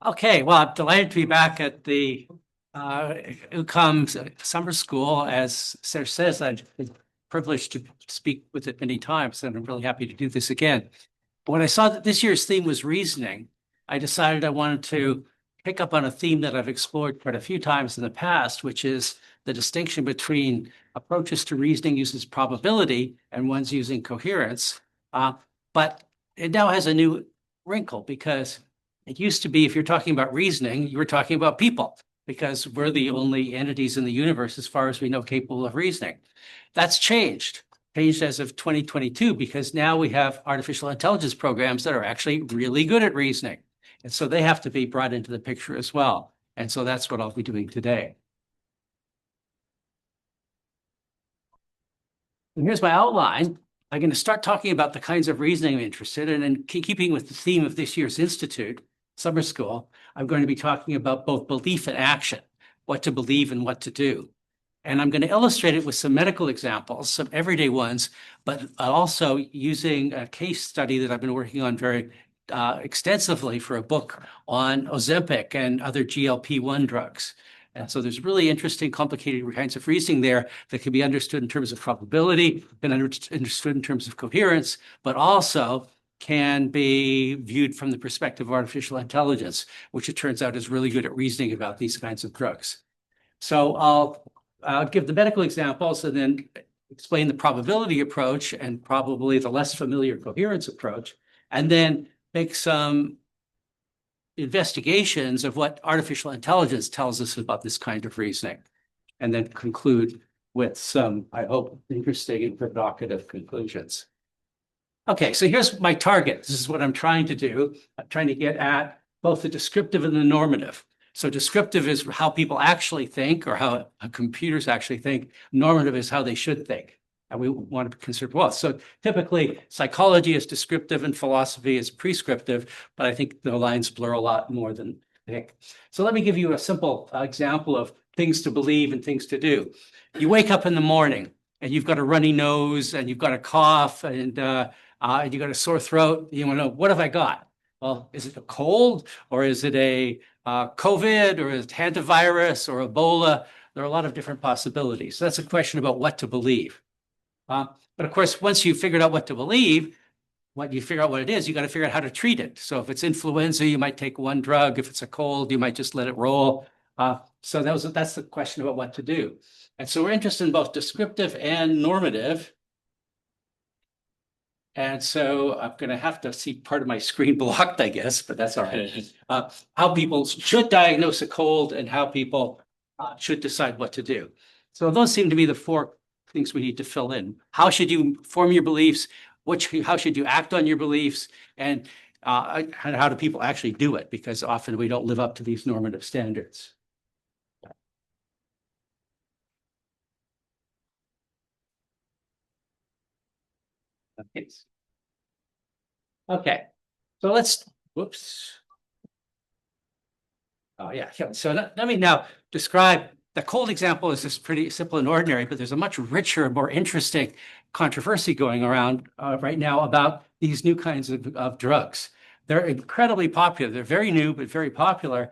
Okay, well, I'm delighted to be back at the UQAM summer school. As Sarah says, I've been privileged to speak with it many times, and I'm really happy to do this again. But when I saw that this year's theme was reasoning, I decided I wanted to pick up on a theme that I've explored quite a few times in the past, which is the distinction between approaches to reasoning uses probability and ones using coherence. But it now has a new wrinkle because it used to be if you're talking about reasoning, you were talking about people because we're the only entities in the universe, as far as we know, capable of reasoning. That's changed as of 2022 because now we have artificial intelligence programs that are actually really good at reasoning. And so they have to be brought into the picture as well. And so that's what I'll be doing today. And here's my outline. I'm going to start talking about the kinds of reasoning I'm interested in, and keeping with the theme of this year's Institute summer school, I'm going to be talking about both belief and action, what to believe and what to do. And I'm going to illustrate it with some medical examples, some everyday ones, but also using a case study that I've been working on very extensively for a book on Ozempic and other GLP-1 drugs. And so there's really interesting, complicated kinds of reasoning there that can be understood in terms of probability, and understood in terms of coherence, but also can be viewed from the perspective of artificial intelligence, which it turns out is really good at reasoning about these kinds of drugs. So I'll give the medical examples and then explain the probability approach and probably the less familiar coherence approach, and then make some investigations of what artificial intelligence tells us about this kind of reasoning, and then conclude with some, I hope, interesting and provocative conclusions. Okay, so here's my target. This is what I'm trying to do. I'm trying to get at both the descriptive and the normative. So descriptive is how people actually think or how computers actually think. Normative is how they should think. And we want to consider both. So typically, psychology is descriptive and philosophy is prescriptive, but I think the lines blur a lot more than I think. So let me give you a simple example of things to believe and things to do. You wake up in the morning and you've got a runny nose and you've got a cough and you've got a sore throat. You want to know, what have I got? Well, is it a cold or is it a COVID or is it hantavirus or Ebola? There are a lot of different possibilities. So that's a question about what to believe. But of course, once you've figured out what to believe, when you figure out what it is, you got to figure out how to treat it. So if it's influenza, you might take one drug. If it's a cold, you might just let it roll. So that's the question about what to do. And so we're interested in both descriptive and normative. And so I'm going to have to see part of my screen blocked, I guess, but that's all right. How people should diagnose a cold and how people should decide what to do. So those seem to be the four things we need to fill in. How should you form your beliefs? How should you act on your beliefs? And how do people actually do it? Because often we don't live up to these normative standards. Okay, so whoops. Oh yeah, so let me now describe. The cold example is just pretty simple and ordinary, but there's a much richer, more interesting controversy going around right now about these new kinds of drugs. They're incredibly popular. They're very new, but very popular.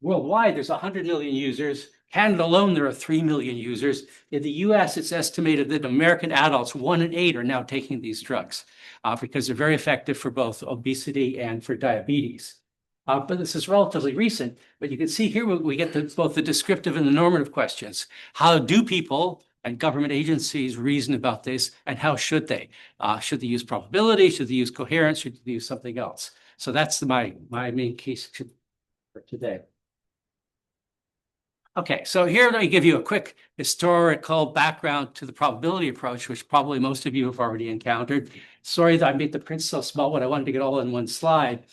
Worldwide, there's 100 million users. Canada alone, there are 3 million users. In the US, it's estimated that American adults, 1 in 8, are now taking these drugs because they're very effective for both obesity and for diabetes. But this is relatively recent, but you can see here we get both the descriptive and the normative questions. How do people and government agencies reason about this, and how should they? Should they use probability? Should they use coherence? Should they use something else? So that's my main case for today. Okay, so here let me give you a quick historical background to the probability approach, which probably most of you have already encountered. Sorry that I made the print so small, but I wanted to get all in one slide.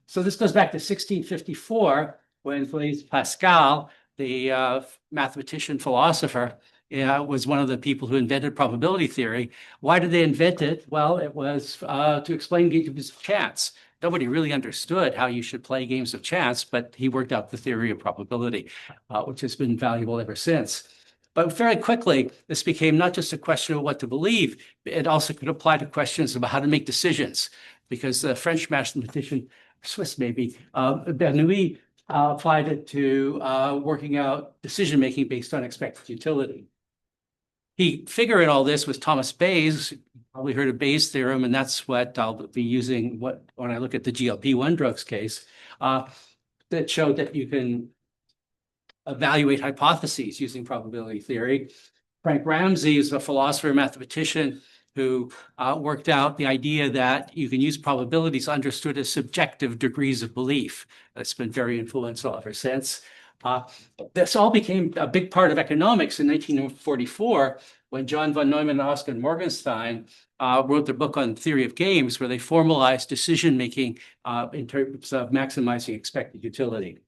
So this goes back to 1654, when Blaise Pascal, the mathematician philosopher, was one of the people who invented probability theory. Why did they invent it? Well, it was to explain games of chance. Nobody really understood how you should play games of chance, but he worked out the theory of probability, which has been valuable ever since. But very quickly, this became not just a question of what to believe, it also could apply to questions about how to make decisions, because the French mathematician Swiss maybe, Bernoulli applied it to working out decision-making based on expected utility. He figured all this with Thomas Bayes. You probably heard of Bayes' theorem, and that's what I'll be using when I look at the GLP-1 drugs case, that showed that you can evaluate hypotheses using probability theory. Frank Ramsey is a philosopher, mathematician, who worked out the idea that you can use probabilities understood as subjective degrees of belief. That's been very influential ever since. This all became a big part of economics in 1944 when John von Neumann and Oscar Morgenstern wrote their book on theory of games, where they formalized decision-making in terms of maximizing expected utility.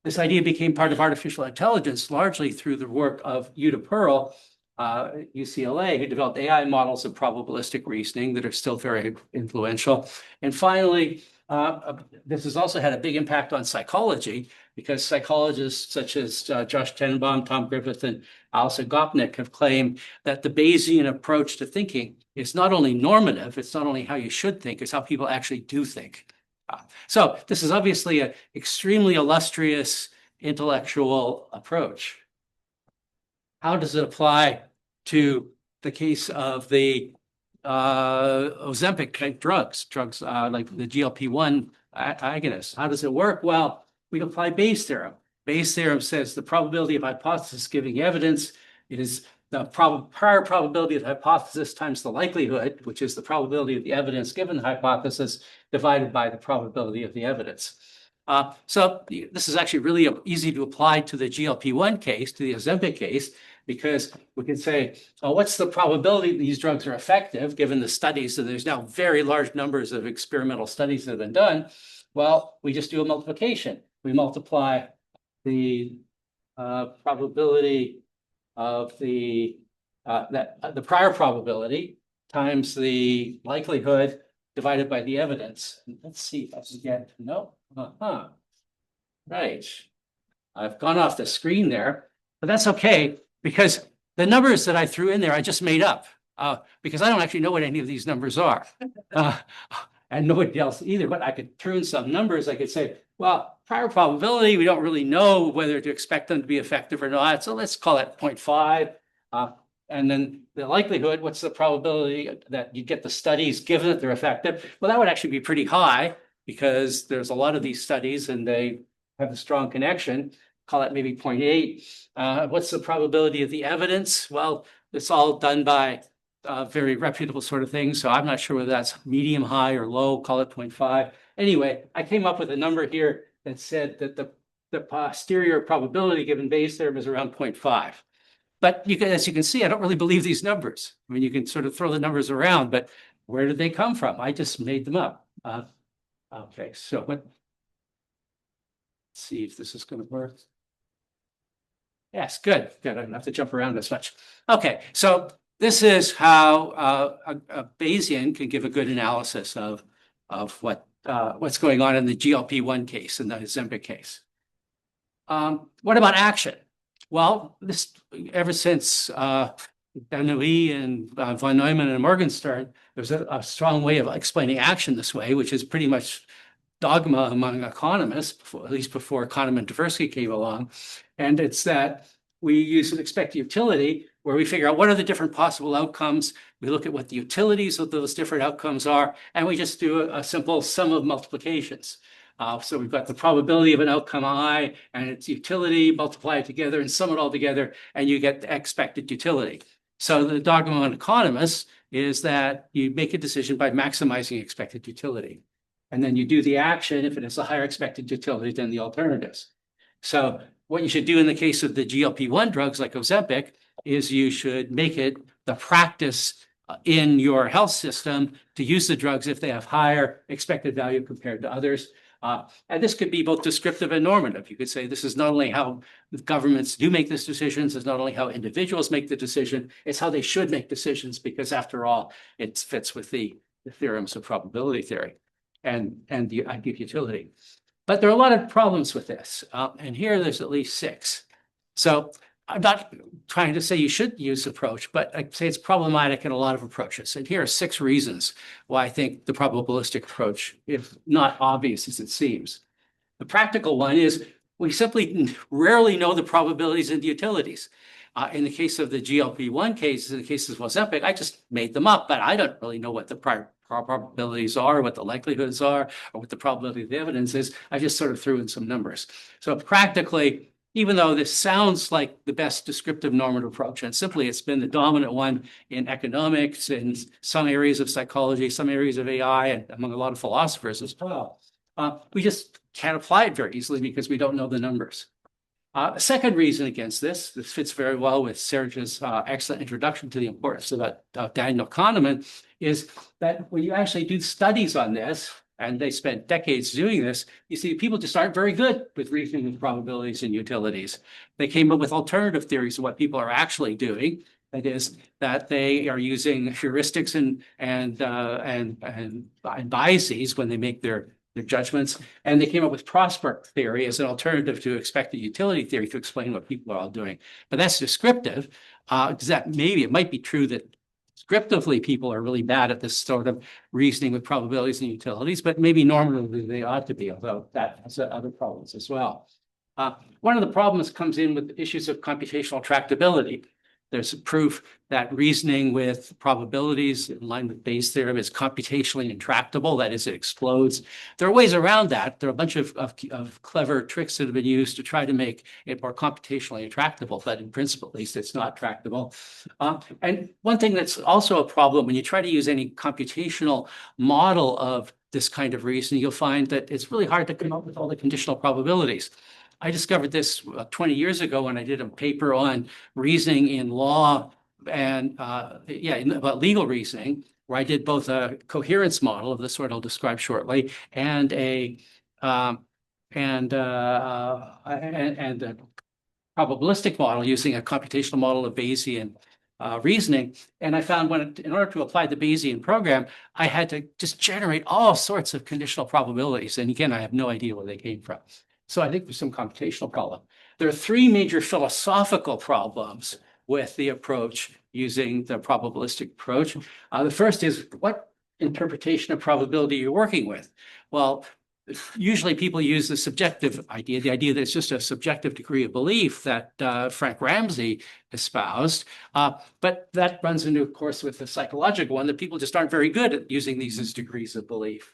This idea became part of artificial intelligence largely through the work of Uta Pearl, UCLA, who developed AI models of probabilistic reasoning that are still very influential. And finally, this has also had a big impact on psychology, because psychologists such as Josh Tenenbaum, Tom Griffith, and Alison Gopnik have claimed that the Bayesian approach to thinking is not only normative, it's not only how you should think, it's how people actually do think. So this is obviously an extremely illustrious intellectual approach. How does it apply to the case of the Ozempic type drugs like the GLP-1 agonists? How does it work? Well, we apply Bayes' theorem. Bayes' theorem says the probability of hypothesis giving evidence is the prior probability of the hypothesis times the likelihood, which is the probability of the evidence given the hypothesis, divided by the probability of the evidence. So this is actually really easy to apply to the GLP-1 case, to the Ozempic case, because we can say, oh, what's the probability that these drugs are effective, given the studies? So there's now very large numbers of experimental studies that have been done. Well, we just do a multiplication. We multiply the probability of the prior probability times the likelihood divided by the evidence. Let's see if I can get, no, right. I've gone off the screen there, but that's okay, because the numbers that I threw in there, I just made up, because I don't actually know what any of these numbers are. And nobody else either, but I could throw in some numbers. I could say, well, prior probability, we don't really know whether to expect them to be effective or not. So let's call it 0.5. And then the likelihood, what's the probability that you get the studies given that they're effective? Well, that would actually be pretty high, because there's a lot of these studies and they have a strong connection. Call it maybe 0.8. What's the probability of the evidence? Well, it's all done by very reputable sort of things. So I'm not sure whether that's medium, high, or low, call it 0.5. Anyway, I came up with a number here that said that the posterior probability given Bayes' theorem is around 0.5. But as you can see, I don't really believe these numbers. I mean, you can sort of throw the numbers around, but where did they come from? I just made them up. Okay, so let's see if this is going to work. Yes, good. I don't have to jump around as much. Okay, so this is how a Bayesian can give a good analysis of what's going on in the GLP-1 case, in the Ozempic case. What about action? Well, this ever since Bernoulli and von Neumann and Morgenstern, there's a strong way of explaining action this way, which is pretty much dogma among economists, at least before Kahneman diversity came along. And it's that we use an expected utility where we figure out what are the different possible outcomes. We look at what the utilities of those different outcomes are, and we just do a simple sum of multiplications. So we've got the probability of an outcome I and its utility, multiply it together and sum it all together, and you get the expected utility. So the dogma among economists is that you make a decision by maximizing expected utility. And then you do the action if it has a higher expected utility than the alternatives. So what you should do in the case of the GLP-1 drugs like Ozempic is you should make it the practice in your health system to use the drugs if they have higher expected value compared to others. And this could be both descriptive and normative. You could say this is not only how the governments do make these decisions, it's not only how individuals make the decision, it's how they should make decisions, because after all, it fits with the theorems of probability theory and the idea of utility. But there are a lot of problems with this. And here there's at least 6. So I'm not trying to say you should use this approach, but I say it's problematic in a lot of approaches. And here are 6 reasons why I think the probabilistic approach is not obvious as it seems. The practical one is we simply rarely know the probabilities and the utilities. In the case of the GLP-1 cases, in the case of Ozempic, I just made them up, but I don't really know what the probabilities are, what the likelihoods are, or what the probability of the evidence is. I just sort of threw in some numbers. So practically, even though this sounds like the best descriptive normative approach, and simply it's been the dominant one in economics, in some areas of psychology, some areas of AI, and among a lot of philosophers as well, we just can't apply it very easily because we don't know the numbers. A second reason against this fits very well with Serge's excellent introduction to the importance of Daniel Kahneman, is that when you actually do studies on this, and they spent decades doing this, you see people just aren't very good with reasoning with probabilities and utilities. They came up with alternative theories of what people are actually doing. That is, that they are using heuristics and biases when they make their judgments. And they came up with Prosper theory as an alternative to expected utility theory to explain what people are all doing. But that's descriptive, because that maybe it might be true that descriptively people are really bad at this sort of reasoning with probabilities and utilities, but maybe normatively they ought to be, although that has other problems as well. One of the problems comes in with issues of computational tractability. There's proof that reasoning with probabilities in line with Bayes' theorem is computationally intractable. That is, it explodes. There are ways around that. There are a bunch of clever tricks that have been used to try to make it more computationally intractable, but in principle, at least, it's not tractable. And one thing that's also a problem when you try to use any computational model of this kind of reasoning, you'll find that it's really hard to come up with all the conditional probabilities. I discovered this 20 years ago when I did a paper on reasoning in law and about legal reasoning, where I did both a coherence model of the sort I'll describe shortly and a probabilistic model using a computational model of Bayesian reasoning. And I found in order to apply the Bayesian program, I had to just generate all sorts of conditional probabilities. And again, I have no idea where they came from. So I think there's some computational problem. There are 3 major philosophical problems with the approach using the probabilistic approach. The first is what interpretation of probability you're working with. Well, usually people use the subjective idea, the idea that it's just a subjective degree of belief that Frank Ramsey espoused. But that runs into, of course, with the psychological one that people just aren't very good at using these as degrees of belief.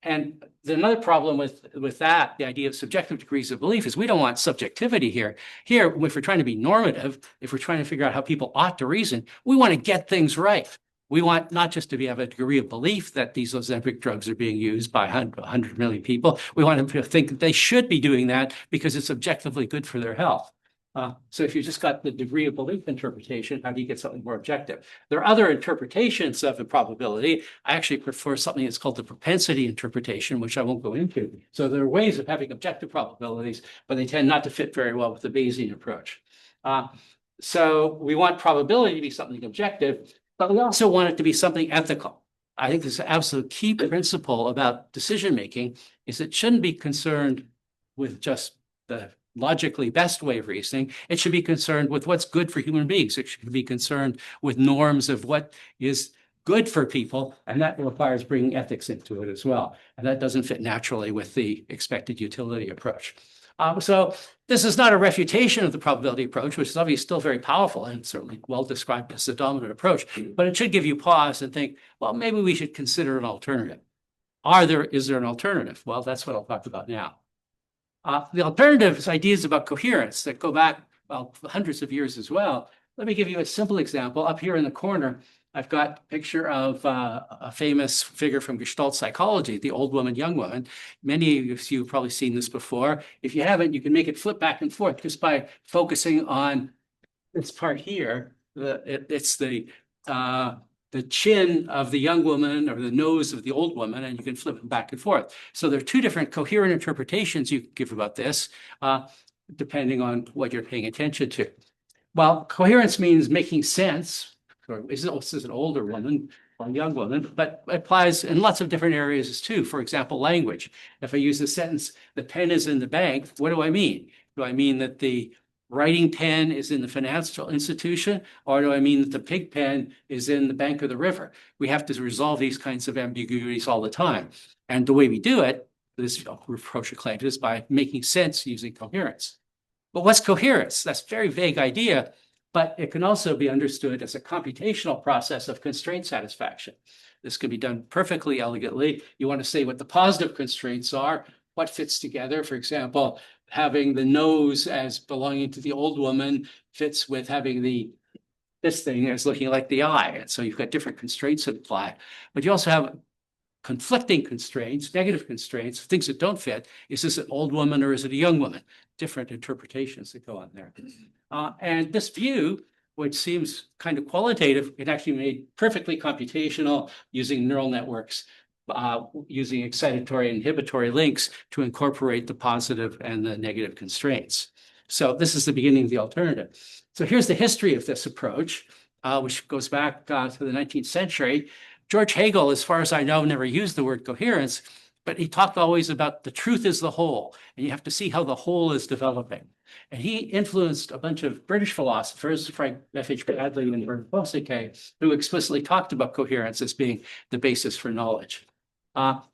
And another problem with that, the idea of subjective degrees of belief, is we don't want subjectivity here. Here, if we're trying to be normative, if we're trying to figure out how people ought to reason, we want to get things right. We want not just to have a degree of belief that these Ozempic drugs are being used by 100 million people. We want them to think that they should be doing that because it's objectively good for their health. So if you just got the degree of belief interpretation, how do you get something more objective? There are other interpretations of the probability. I actually prefer something that's called the propensity interpretation, which I won't go into. So there are ways of having objective probabilities, but they tend not to fit very well with the Bayesian approach. So we want probability to be something objective, but we also want it to be something ethical. I think this absolute key principle about decision-making is it shouldn't be concerned with just the logically best way of reasoning. It should be concerned with what's good for human beings. It should be concerned with norms of what is good for people, and that requires bringing ethics into it as well. And that doesn't fit naturally with the expected utility approach. So this is not a refutation of the probability approach, which is obviously still very powerful and certainly well described as the dominant approach, but it should give you pause and think, well, maybe we should consider an alternative. Is there an alternative? Well, that's what I'll talk about now. The alternative is ideas about coherence that go back, well, hundreds of years as well. Let me give you a simple example. Up here in the corner, I've got a picture of a famous figure from Gestalt psychology, the old woman, young woman. Many of you have probably seen this before. If you haven't, you can make it flip back and forth just by focusing on this part here. It's the chin of the young woman or the nose of the old woman, and you can flip them back and forth. So there are 2 different coherent interpretations you can give about this, depending on what you're paying attention to. Well, coherence means making sense. Or this is an older woman or a young woman, but it applies in lots of different areas too. For example, language. If I use the sentence, the pen is in the bank, what do I mean? Do I mean that the writing pen is in the financial institution, or do I mean that the pig pen is in the bank of the river? We have to resolve these kinds of ambiguities all the time. And the way we do it, this approach claims, is by making sense using coherence. But what's coherence? That's a very vague idea, but it can also be understood as a computational process of constraint satisfaction. This can be done perfectly elegantly. You want to say what the positive constraints are, what fits together. For example, having the nose as belonging to the old woman fits with having this thing as looking like the eye. And so you've got different constraints that apply. But you also have conflicting constraints, negative constraints, things that don't fit. Is this an old woman or is it a young woman? Different interpretations that go on there. And this view, which seems kind of qualitative, it actually made perfectly computational using neural networks, using excitatory and inhibitory links to incorporate the positive and the negative constraints. So this is the beginning of the alternative. So here's the history of this approach, which goes back to the 19th century. George Hegel, as far as I know, never used the word coherence, but he talked always about the truth is the whole, and you have to see how the whole is developing. And he influenced a bunch of British philosophers, Frank F.H. Bradley and Bernard Bossiquet, who explicitly talked about coherence as being the basis for knowledge.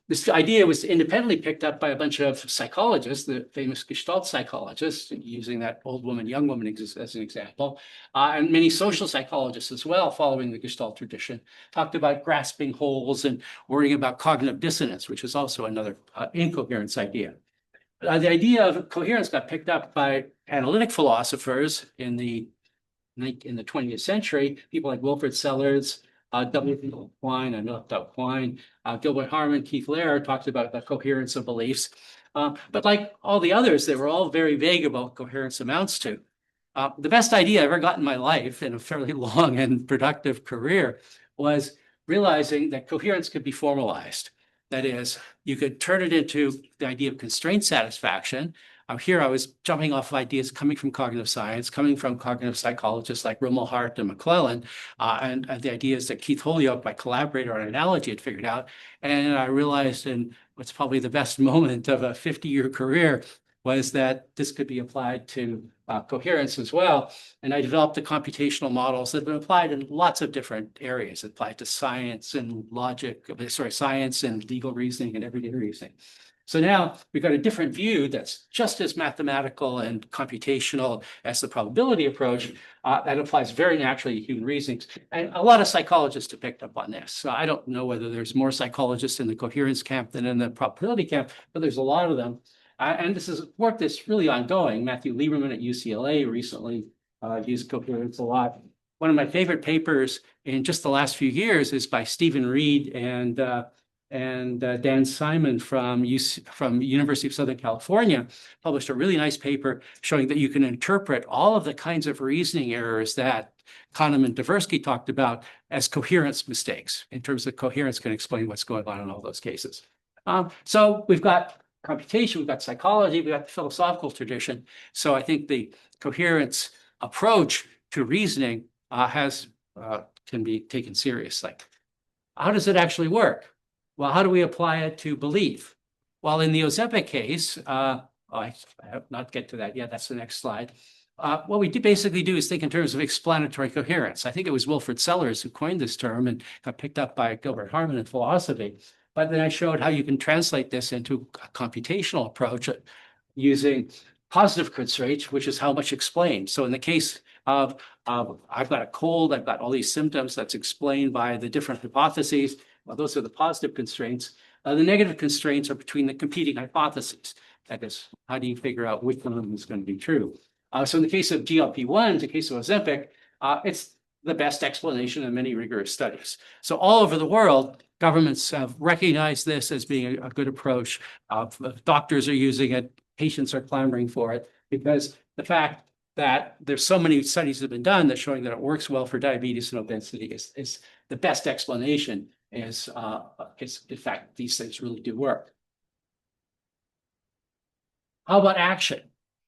This idea was independently picked up by a bunch of psychologists, the famous Gestalt psychologists, using that old woman, young woman as an example, and many social psychologists as well, following the Gestalt tradition, talked about grasping holes and worrying about cognitive dissonance, which is also another incoherence idea. The idea of coherence got picked up by analytic philosophers in the 20th century, people like Wilfrid Sellars, W. Quine, I left out Quine, Gilbert Harman, Keith Lehrer talked about the coherence of beliefs. But like all the others, they were all very vague about what coherence amounts to. The best idea I ever got in my life in a fairly long and productive career was realizing that coherence could be formalized. That is, you could turn it into the idea of constraint satisfaction. Here I was jumping off of ideas coming from cognitive science, coming from cognitive psychologists like Rumelhart and McClellan, and the ideas that Keith Holyoake, my collaborator on analogy, had figured out. And I realized in what's probably the best moment of a 50-year career was that this could be applied to coherence as well. And I developed the computational models that have been applied in lots of different areas, applied to science and science and legal reasoning and everyday reasoning. So now we've got a different view that's just as mathematical and computational as the probability approach that applies very naturally to human reasonings. And a lot of psychologists have picked up on this. So I don't know whether there's more psychologists in the coherence camp than in the probability camp, but there's a lot of them. And this is work that's really ongoing. Matthew Lieberman at UCLA recently used coherence a lot. One of my favorite papers in just the last few years is by Stephen Reed and Dan Simon from University of Southern California, published a really nice paper showing that you can interpret all of the kinds of reasoning errors that Kahneman and Tversky talked about as coherence mistakes. In terms of coherence can explain what's going on in all those cases. So we've got computation, we've got psychology, we've got the philosophical tradition. So I think the coherence approach to reasoning can be taken seriously. How does it actually work? Well, how do we apply it to belief? Well, in the Ozempic case, I have not get to that yet. That's the next slide. What we basically do is think in terms of explanatory coherence. I think it was Wilfrid Sellars who coined this term and got picked up by Gilbert Harman in philosophy. But then I showed how you can translate this into a computational approach using positive constraints, which is how much explained. So in the case of I've got a cold, I've got all these symptoms that's explained by the different hypotheses. Well, those are the positive constraints. The negative constraints are between the competing hypotheses. That is, how do you figure out which one of them is going to be true? So in the case of GLP-1, in the case of Ozempic, it's the best explanation in many rigorous studies. So all over the world, governments have recognized this as being a good approach. Doctors are using it. Patients are clamoring for it because the fact that there's so many studies that have been done that showing that it works well for diabetes and obesity is the best explanation. Is in fact, these things really do work. How about action?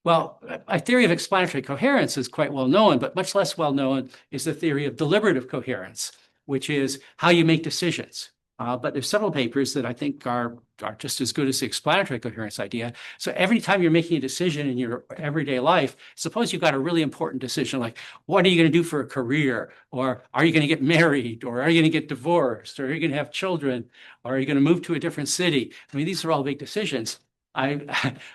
Well, a theory of explanatory coherence is quite well known, but much less well known is the theory of deliberative coherence, which is how you make decisions. But there's several papers that I think are just as good as the explanatory coherence idea. So every time you're making a decision in your everyday life, suppose you've got a really important decision, like what are you going to do for a career? Or are you going to get married? Or are you going to get divorced? Or are you going to have children? Or are you going to move to a different city? I mean, these are all big decisions. I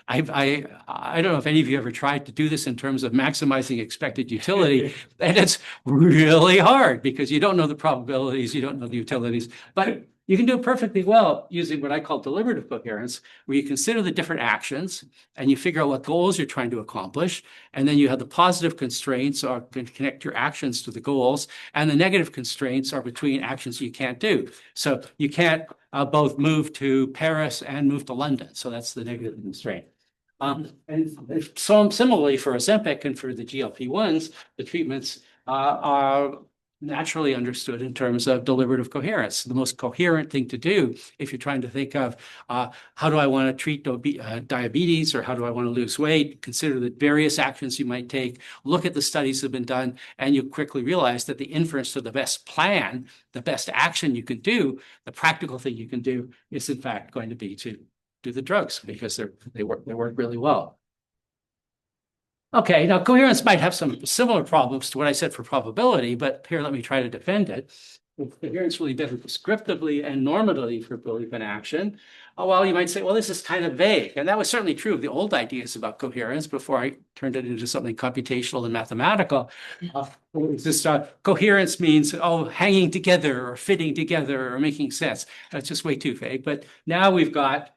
don't know if any of you ever tried to do this in terms of maximizing expected utility, and it's really hard because you don't know the probabilities, you don't know the utilities, but you can do it perfectly well using what I call deliberative coherence, where you consider the different actions and you figure out what goals you're trying to accomplish. And then you have the positive constraints or can connect your actions to the goals, and the negative constraints are between actions you can't do. So you can't both move to Paris and move to London. So that's the negative constraint. And so similarly for Ozempic and for the GLP-1s, the treatments are naturally understood in terms of deliberative coherence. The most coherent thing to do if you're trying to think of how do I want to treat diabetes, or how do I want to lose weight, consider the various actions you might take, look at the studies that have been done, and you quickly realize that the inference to the best plan, the best action you can do, the practical thing you can do is in fact going to be to do the drugs because they work really well. Okay, now coherence might have some similar problems to what I said for probability, but here let me try to defend it. If coherence really better descriptively and normatively for belief in action, well, you might say, well, this is kind of vague. And that was certainly true of the old ideas about coherence before I turned it into something computational and mathematical. Coherence means, hanging together or fitting together or making sense. That's just way too vague. But now we've got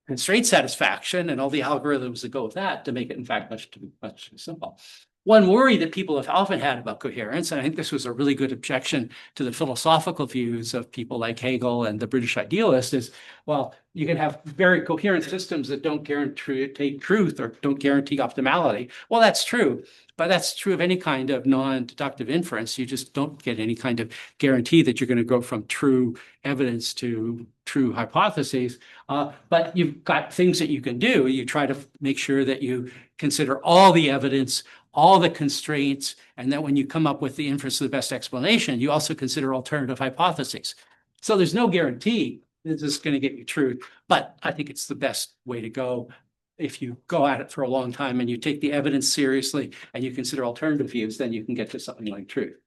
constraint satisfaction and all the algorithms that go with that to make it, in fact, much too simple. One worry that people have often had about coherence, and I think this was a really good objection to the philosophical views of people like Hegel and the British idealist, is, well, you can have very coherent systems that don't guarantee truth or don't guarantee optimality. Well, that's true, but that's true of any kind of non-deductive inference. You just don't get any kind of guarantee that you're going to go from true evidence to true hypotheses. But you've got things that you can do. You try to make sure that you consider all the evidence, all the constraints, and then when you come up with the inference of the best explanation, you also consider alternative hypotheses. So there's no guarantee this is going to get you truth, but I think it's the best way to go. If you go at it for a long time and you take the evidence seriously and you consider alternative views, then you can get to something like truth.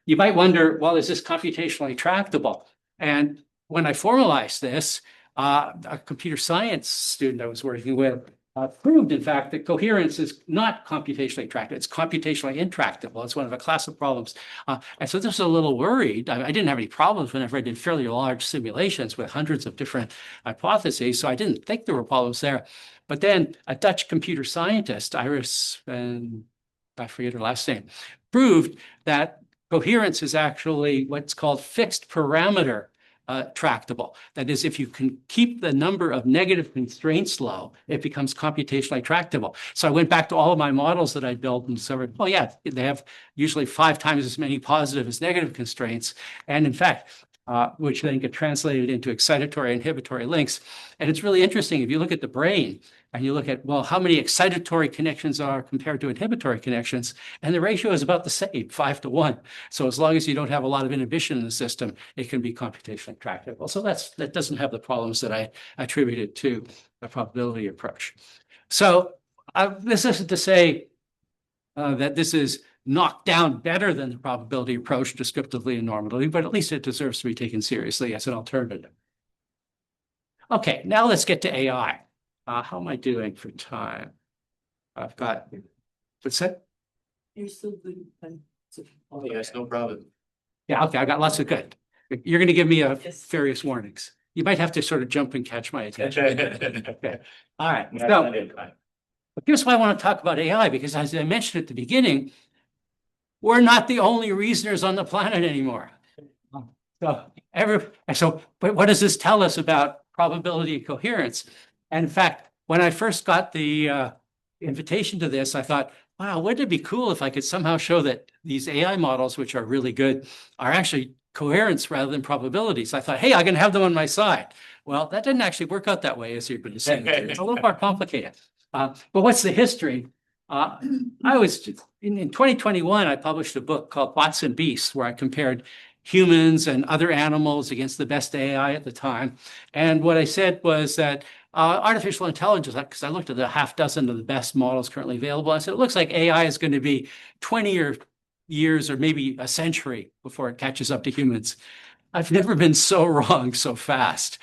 You might wonder, well, is this computationally tractable? And when I formalized this, a computer science student I was working with proved, in fact, that coherence is not computationally tractable. It's computationally intractable. It's one of a class of problems. And so this was a little worried. I didn't have any problems whenever I did fairly large simulations with hundreds of different hypotheses, so I didn't think there were problems there. But then a Dutch computer scientist, Iris, and I forget her last name, proved that coherence is actually what's called fixed parameter tractable. That is, if you can keep the number of negative constraints low, it becomes computationally tractable. So I went back to all of my models that I built and discovered, oh yeah, they have usually 5 times as many positive as negative constraints. And in fact, which then get translated into excitatory and inhibitory links. And it's really interesting if you look at the brain and you look at, well, how many excitatory connections are compared to inhibitory connections, and the ratio is about the same, 5 to 1. So as long as you don't have a lot of inhibition in the system, it can be computationally tractable. So that doesn't have the problems that I attributed to the probability approach. So this isn't to say that this is knocked down better than the probability approach descriptively and normatively, but at least it deserves to be taken seriously as an alternative. Okay, now let's get to AI. How am I doing for time? I've got, what's that? You're still doing fine. Oh, yes, no problem. Yeah, okay, I got lots of good. You're going to give me various warnings. You might have to sort of jump and catch my attention. Okay. All right. So, here's why I want to talk about AI, because as I mentioned at the beginning, we're not the only reasoners on the planet anymore. But what does this tell us about probability and coherence? And in fact, when I first got the invitation to this, I thought, wow, wouldn't it be cool if I could somehow show that these AI models, which are really good, are actually coherence rather than probabilities. I thought, hey, I'm going to have them on my side. Well, that didn't actually work out that way, as you're going to see. It's a little more complicated. But what's the history? In 2021, I published a book called Bots and Beasts, where I compared humans and other animals against the best AI at the time. And what I said was that artificial intelligence, because I looked at the half dozen of the best models currently available, I said, it looks like AI is going to be 20 years or maybe a century before it catches up to humans. I've never been so wrong so fast,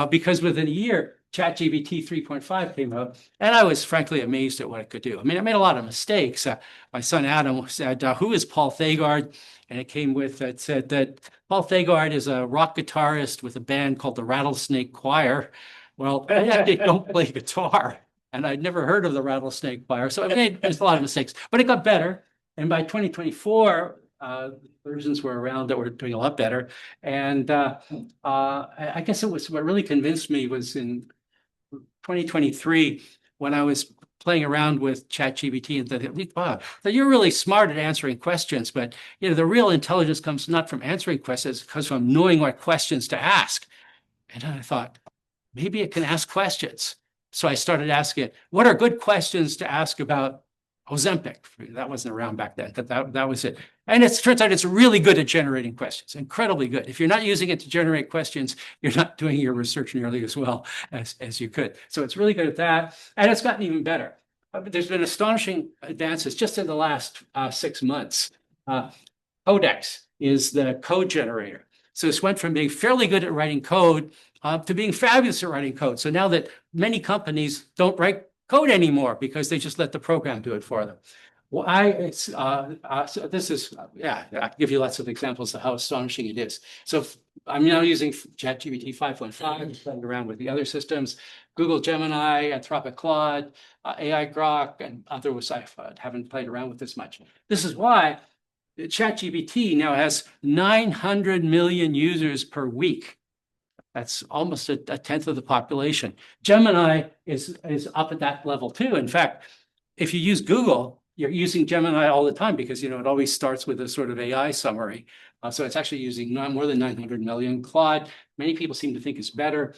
because within a year, ChatGPT 3.5 came out, and I was frankly amazed at what it could do. I mean, I made a lot of mistakes. My son Adam said, who is Paul Thagard? And it came with, it said that Paul Thagard is a rock guitarist with a band called the Rattlesnake Choir. Well, I actually don't play guitar, and I'd never heard of the Rattlesnake Choir. So I made a lot of mistakes, but it got better. And by 2024, versions were around that were doing a lot better. And I guess it was what really convinced me was in 2023 when I was playing around with ChatGPT and thought, wow, that you're really smart at answering questions, but the real intelligence comes not from answering questions, it comes from knowing what questions to ask. And I thought, maybe it can ask questions. So I started asking it, what are good questions to ask about Ozempic? That wasn't around back then, but that was it. And it turns out it's really good at generating questions, incredibly good. If you're not using it to generate questions, you're not doing your research nearly as well as you could. So it's really good at that. And it's gotten even better. There's been astonishing advances just in the last 6 months. Codex is the code generator. So this went from being fairly good at writing code to being fabulous at writing code. So now that many companies don't write code anymore because they just let the program do it for them. Well, so this is, I can give you lots of examples of how astonishing it is. So I'm now using ChatGPT 5.5, playing around with the other systems, Google Gemini, Anthropic Claude, AI Grok, and others I haven't played around with this much. This is why ChatGPT now has 900 million users per week. That's almost a tenth of the population. Gemini is up at that level too. In fact, if you use Google, you're using Gemini all the time because it always starts with a sort of AI summary. So it's actually using more than 900 million. Claude, many people seem to think is better.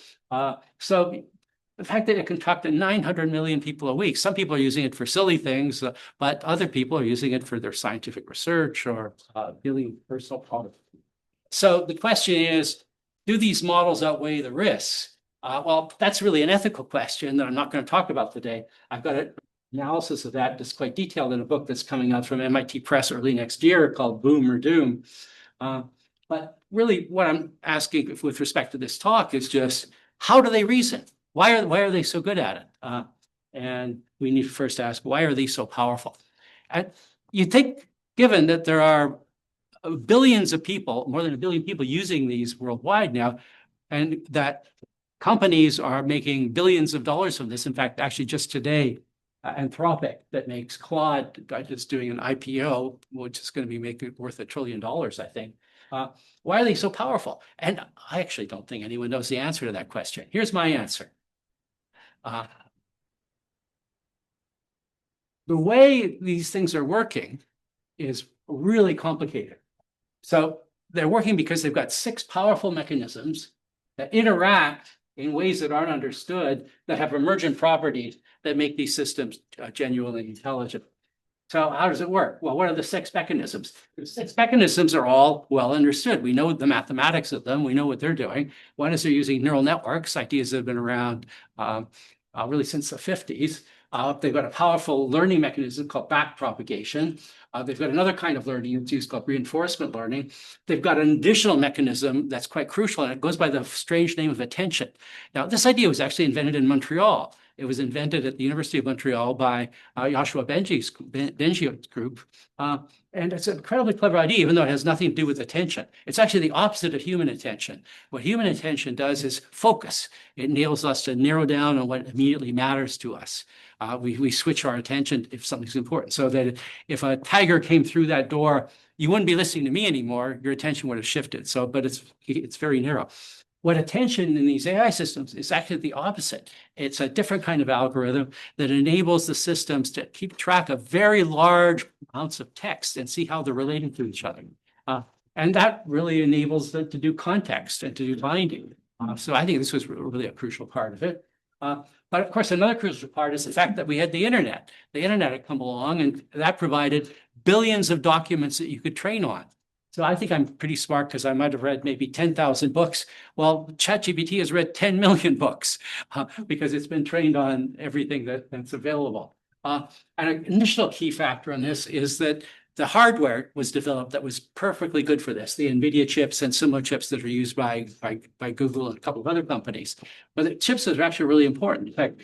So the fact that it can talk to 900 million people a week, some people are using it for silly things, but other people are using it for their scientific research or dealing with personal problems. So the question is, do these models outweigh the risks? Well, that's really an ethical question that I'm not going to talk about today. I've got an analysis of that that's quite detailed in a book that's coming out from MIT Press early next year called Boom or Doom. But really what I'm asking with respect to this talk is just, how do they reason? Why are they so good at it? And we need to first ask, why are they so powerful? And you think, given that there are billions of people, more than 1 billion people using these worldwide now, and that companies are making billions of dollars from this. In fact, actually just today, Anthropic that makes Claude is doing an IPO, which is going to be making worth $1 trillion, I think. Why are they so powerful? And I actually don't think anyone knows the answer to that question. Here's my answer. The way these things are working is really complicated. So they're working because they've got 6 powerful mechanisms that interact in ways that aren't understood, that have emergent properties that make these systems genuinely intelligent. So how does it work? Well, what are the 6 mechanisms? The 6 mechanisms are all well understood. We know the mathematics of them. We know what they're doing. One is they're using neural networks, ideas that have been around really since the 50s. They've got a powerful learning mechanism called backpropagation. They've got another kind of learning that's used called reinforcement learning. They've got an additional mechanism that's quite crucial, and it goes by the strange name of attention. Now, this idea was actually invented in Montreal. It was invented at the University of Montreal by Yoshua Bengio's group. And it's an incredibly clever idea, even though it has nothing to do with attention. It's actually the opposite of human attention. What human attention does is focus. It enables us to narrow down on what immediately matters to us. We switch our attention if something's important. So that if a tiger came through that door, you wouldn't be listening to me anymore. Your attention would have shifted. So, but it's very narrow. What attention in these AI systems is actually the opposite. It's a different kind of algorithm that enables the systems to keep track of very large amounts of text and see how they're relating to each other. And that really enables them to do context and to do binding. So I think this was really a crucial part of it. But of course, another crucial part is the fact that we had the internet. The internet had come along, and that provided billions of documents that you could train on. So I think I'm pretty smart because I might have read maybe 10,000 books. Well, ChatGPT has read 10 million books because it's been trained on everything that's available. And an initial key factor on this is that the hardware was developed that was perfectly good for this, the NVIDIA chips and similar chips that are used by Google and a couple of other companies. But the chips are actually really important. In fact,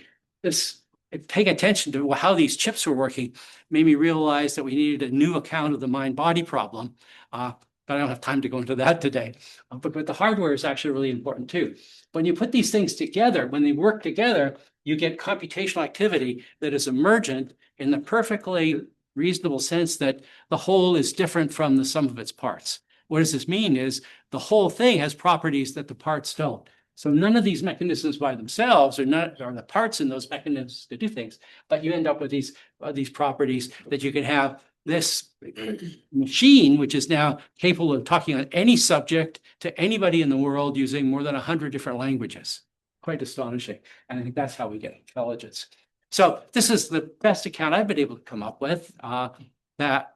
paying attention to how these chips were working made me realize that we needed a new account of the mind-body problem. But I don't have time to go into that today. But the hardware is actually really important too. When you put these things together, when they work together, you get computational activity that is emergent in the perfectly reasonable sense that the whole is different from the sum of its parts. What does this mean is the whole thing has properties that the parts don't. So none of these mechanisms by themselves are the parts in those mechanisms to do things, but you end up with these properties that you can have this machine, which is now capable of talking on any subject to anybody in the world using more than 100 different languages. Quite astonishing. And I think that's how we get intelligence. So this is the best account I've been able to come up with that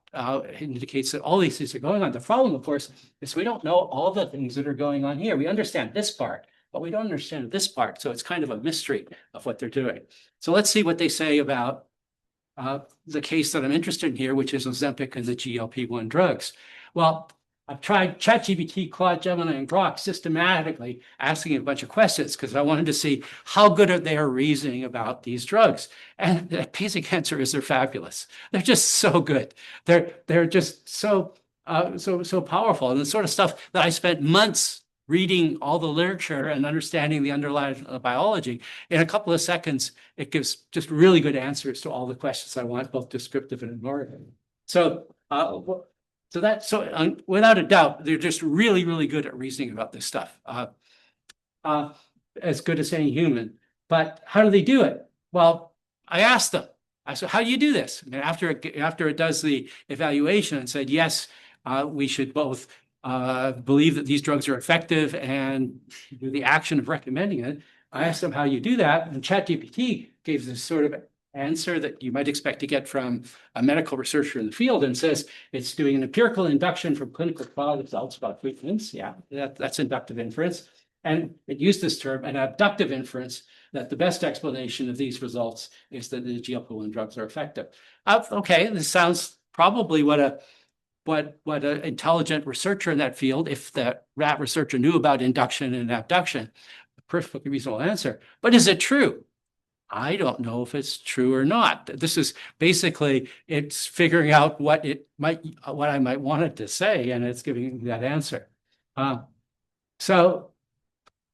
indicates that all these things are going on. The problem, of course, is we don't know all the things that are going on here. We understand this part, but we don't understand this part. So it's kind of a mystery of what they're doing. So let's see what they say about the case that I'm interested in here, which is Ozempic and the GLP-1 drugs. Well, I've tried ChatGPT, Claude, Gemini, and Grok systematically asking a bunch of questions because I wanted to see how good are they reasoning about these drugs. And the basic answer is they're fabulous. They're just so good. They're just so powerful. And the sort of stuff that I spent months reading all the literature and understanding the underlying biology, in a couple of seconds, it gives just really good answers to all the questions I want, both descriptive and normative. So without a doubt, they're just really, really good at reasoning about this stuff, as good as any human. But how do they do it? Well, I asked them. I said, "How do you do this?" And after it does the evaluation and said, "Yes, we should both believe that these drugs are effective and do the action of recommending it." I asked them how you do that, and ChatGPT gave this sort of answer that you might expect to get from a medical researcher in the field, and says it's doing an empirical induction from clinical trial results about treatments. Yeah, that's inductive inference. And it used this term, an abductive inference, that the best explanation of these results is that the GLP-1 drugs are effective. Okay, this sounds probably what an intelligent researcher in that field, if the rat researcher knew about induction and abduction, a perfectly reasonable answer. But is it true? I don't know if it's true or not. This is basically, it's figuring out what I might want it to say, and it's giving me that answer. So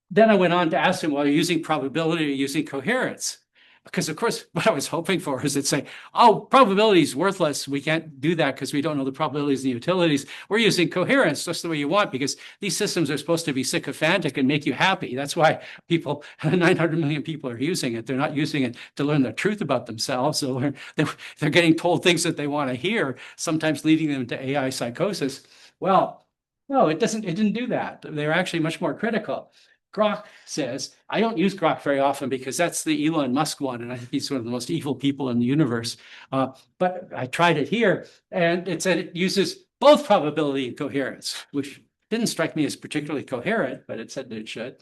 then I went on to ask him, well, are you using probability or using coherence? Because, of course, what I was hoping for is it'd say, oh, probability is worthless. We can't do that because we don't know the probabilities and the utilities. We're using coherence just the way you want, because these systems are supposed to be sycophantic and make you happy. That's why 900 million people are using it. They're not using it to learn the truth about themselves. So they're getting told things that they want to hear, sometimes leading them to AI psychosis. Well, no, it didn't do that. They're actually much more critical. Grok says, I don't use Grok very often because that's the Elon Musk one, and I think he's one of the most evil people in the universe. But I tried it here, and it said it uses both probability and coherence, which didn't strike me as particularly coherent, but it said that it should.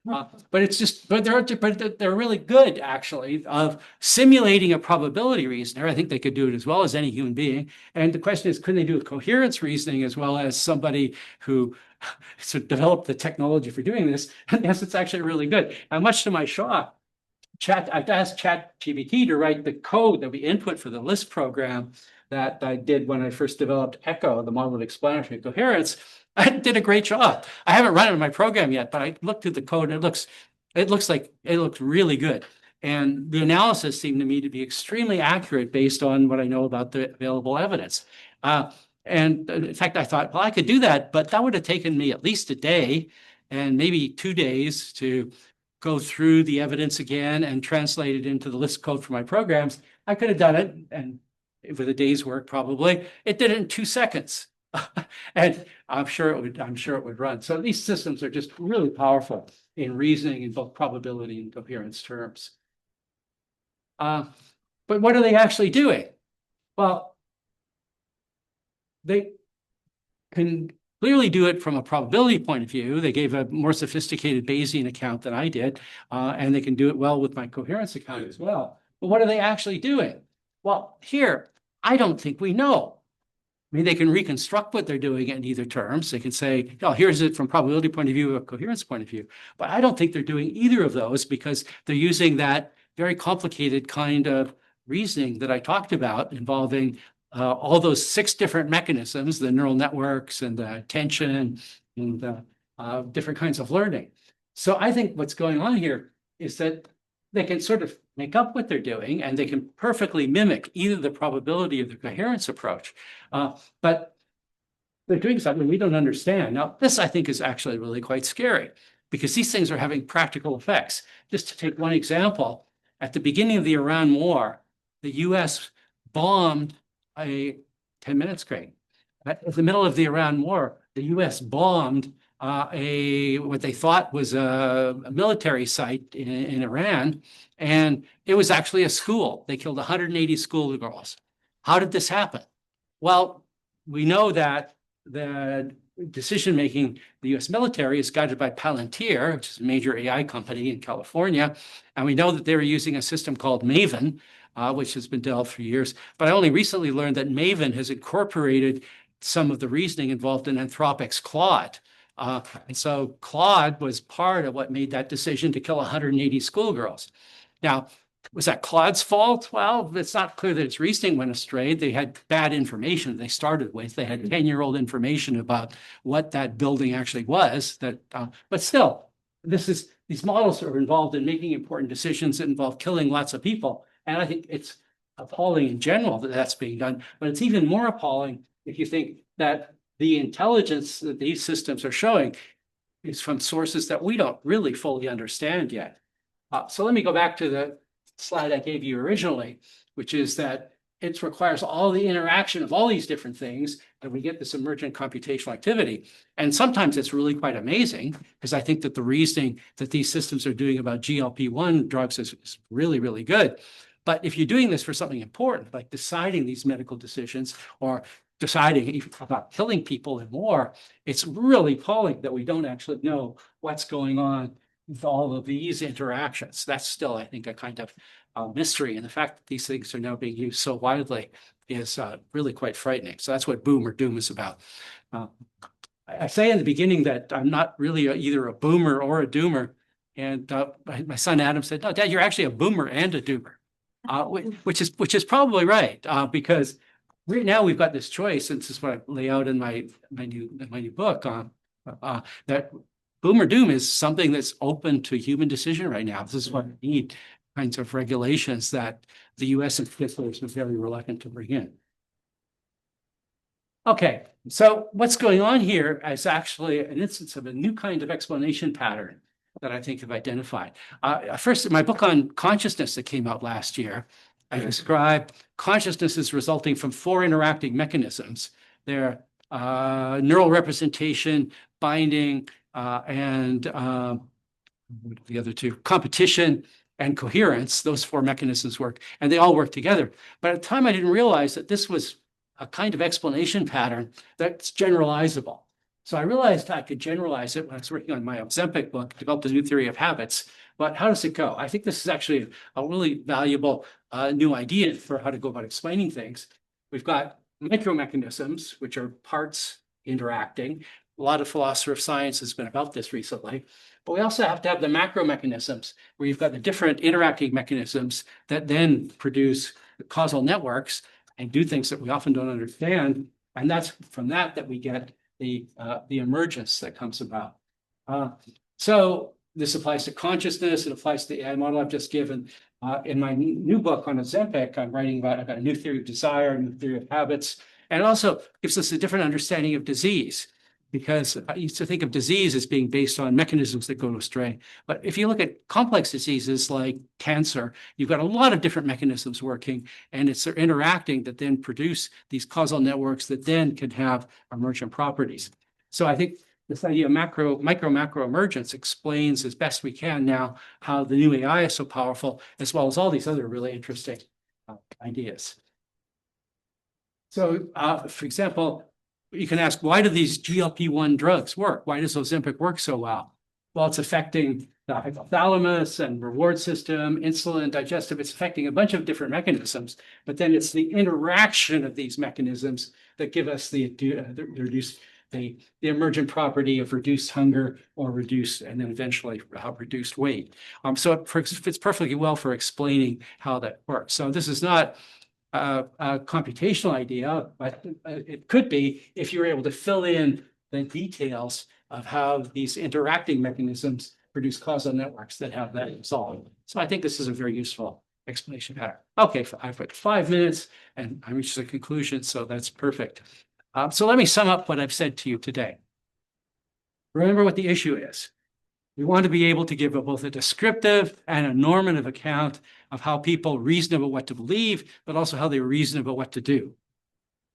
But they're really good, actually, of simulating a probability reasoner. I think they could do it as well as any human being. And the question is, could they do a coherence reasoning as well as somebody who developed the technology for doing this? And yes, it's actually really good. And much to my shock, I've asked ChatGPT to write the code that we input for the LIST program that I did when I first developed Echo, the model of explanatory coherence. I did a great job. I haven't run it in my program yet, but I looked through the code and it looks really good. And the analysis seemed to me to be extremely accurate based on what I know about the available evidence. And in fact, I thought, well, I could do that, but that would have taken me at least a day and maybe 2 days to go through the evidence again and translate it into the LIST code for my programs. I could have done it, and with a day's work, probably. It did it in 2 seconds. And I'm sure it would run. So these systems are just really powerful in reasoning in both probability and coherence terms. But what are they actually doing? Well, they can clearly do it from a probability point of view. They gave a more sophisticated Bayesian account than I did, and they can do it well with my coherence account as well. But what are they actually doing? Well, here, I don't think we know. I mean, they can reconstruct what they're doing in either terms. They can say, oh, here's it from probability point of view or coherence point of view. But I don't think they're doing either of those because they're using that very complicated kind of reasoning that I talked about involving all those 6 different mechanisms, the neural networks and the attention and different kinds of learning. So I think what's going on here is that they can sort of make up what they're doing and they can perfectly mimic either the probability or the coherence approach. But they're doing something we don't understand. Now, this I think is actually really quite scary because these things are having practical effects. Just to take one example, at the beginning of the Iran war, the US bombed 10 minutes, Craig. In the middle of the Iran war, the US bombed what they thought was a military site in Iran, and it was actually a school. They killed 180 schoolgirls. How did this happen? Well, we know that the decision-making, the US military is guided by Palantir, which is a major AI company in California, and we know that they were using a system called Maven, which has been developed for years. But I only recently learned that Maven has incorporated some of the reasoning involved in Anthropic's Claude. And so Claude was part of what made that decision to kill 180 schoolgirls. Now, was that Claude's fault? Well, it's not clear that its reasoning went astray. They had bad information they started with. They had 10-year-old information about what that building actually was. But still, these models are involved in making important decisions that involve killing lots of people. And I think it's appalling in general that that's being done. But it's even more appalling if you think that the intelligence that these systems are showing is from sources that we don't really fully understand yet. So let me go back to the slide I gave you originally, which is that it requires all the interaction of all these different things, and we get this emergent computational activity. And sometimes it's really quite amazing, because I think that the reasoning that these systems are doing about GLP-1 drugs is really, really good. But if you're doing this for something important, like deciding these medical decisions or deciding about killing people and more, it's really appalling that we don't actually know what's going on with all of these interactions. That's still, I think, a kind of mystery. And the fact that these things are now being used so widely is really quite frightening. So that's what boom or doom is about. I say in the beginning that I'm not really either a boomer or a doomer. And my son Adam said, "No, Dad, you're actually a boomer and a doomer," which is probably right, because right now we've got this choice, and this is what I lay out in my new book, that boom or doom is something that's open to human decision right now. This is what we need, kinds of regulations that the US in particular is very reluctant to bring in. Okay, so what's going on here is actually an instance of a new kind of explanation pattern that I think I've identified. First, in my book on consciousness that came out last year, I describe consciousness as resulting from 4 interacting mechanisms. They're neural representation, binding, and the other 2, competition and coherence. Those 4 mechanisms work, and they all work together. But at the time, I didn't realize that this was a kind of explanation pattern that's generalizable. So I realized I could generalize it when I was working on my Ozempic book, developed a new theory of habits. But how does it go? I think this is actually a really valuable new idea for how to go about explaining things. We've got micromechanisms, which are parts interacting. A lot of philosophy of science has been about this recently. But we also have to have the macro mechanisms, where you've got the different interacting mechanisms that then produce causal networks and do things that we often don't understand. And that's from that we get the emergence that comes about. So this applies to consciousness. It applies to the AI model I've just given. In my new book on Ozempic, I'm writing about, I've got a new theory of desire, a new theory of habits, and it also gives us a different understanding of disease, because I used to think of disease as being based on mechanisms that go astray. But if you look at complex diseases like cancer, you've got a lot of different mechanisms working, and it's their interacting that then produce these causal networks that then can have emergent properties. So I think this idea of micro-macro emergence explains as best we can now how the new AI is so powerful, as well as all these other really interesting ideas. So, for example, you can ask, why do these GLP-1 drugs work? Why does Ozempic work so well? Well, it's affecting the hypothalamus and reward system, insulin, digestive. It's affecting a bunch of different mechanisms, but then it's the interaction of these mechanisms that give us the emergent property of reduced hunger or reduced, and then eventually reduced weight. So it fits perfectly well for explaining how that works. So this is not a computational idea, but it could be if you're able to fill in the details of how these interacting mechanisms produce causal networks that have that solved. So I think this is a very useful explanation pattern. Okay, I've got 5 minutes and I reached the conclusion, so that's perfect. So let me sum up what I've said to you today. Remember what the issue is. We want to be able to give both a descriptive and a normative account of how people reason about what to believe, but also how they reason about what to do.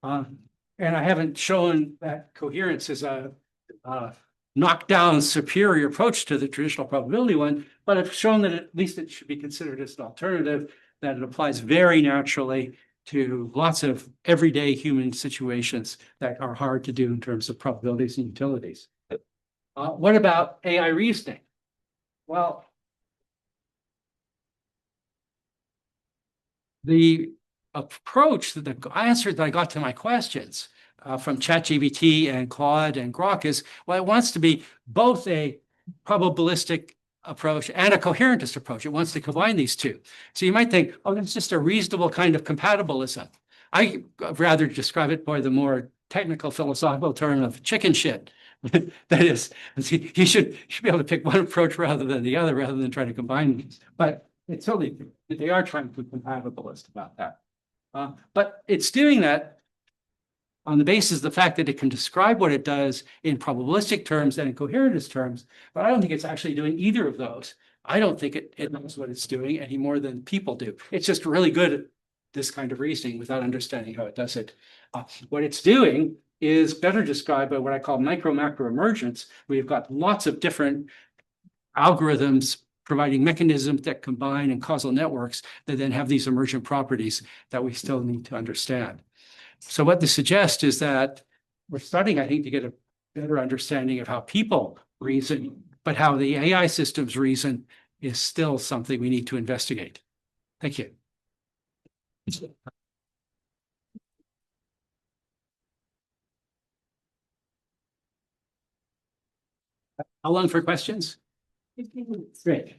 And I haven't shown that coherence is a knockdown superior approach to the traditional probability one, but I've shown that at least it should be considered as an alternative, that it applies very naturally to lots of everyday human situations that are hard to do in terms of probabilities and utilities. What about AI reasoning? Well, the approach, the answer that I got to my questions from ChatGPT and Claude and Grok is, well, it wants to be both a probabilistic approach and a coherentist approach. It wants to combine these two. So you might think, oh, that's just a reasonable kind of compatibilism. I rather describe it by the more technical philosophical term of chicken shit. That is, you should be able to pick one approach rather than the other, rather than try to combine these. But it's totally, they are trying to be compatibilist about that. But it's doing that on the basis of the fact that it can describe what it does in probabilistic terms and in coherentist terms, but I don't think it's actually doing either of those. I don't think it knows what it's doing any more than people do. It's just really good at this kind of reasoning without understanding how it does it. What it's doing is better described by what I call micro-macro emergence. We've got lots of different algorithms providing mechanisms that combine and causal networks that then have these emergent properties that we still need to understand. So what this suggests is that we're starting, I think, to get a better understanding of how people reason, but how the AI systems reason is still something we need to investigate. Thank you. How long for questions? 15 minutes. Great.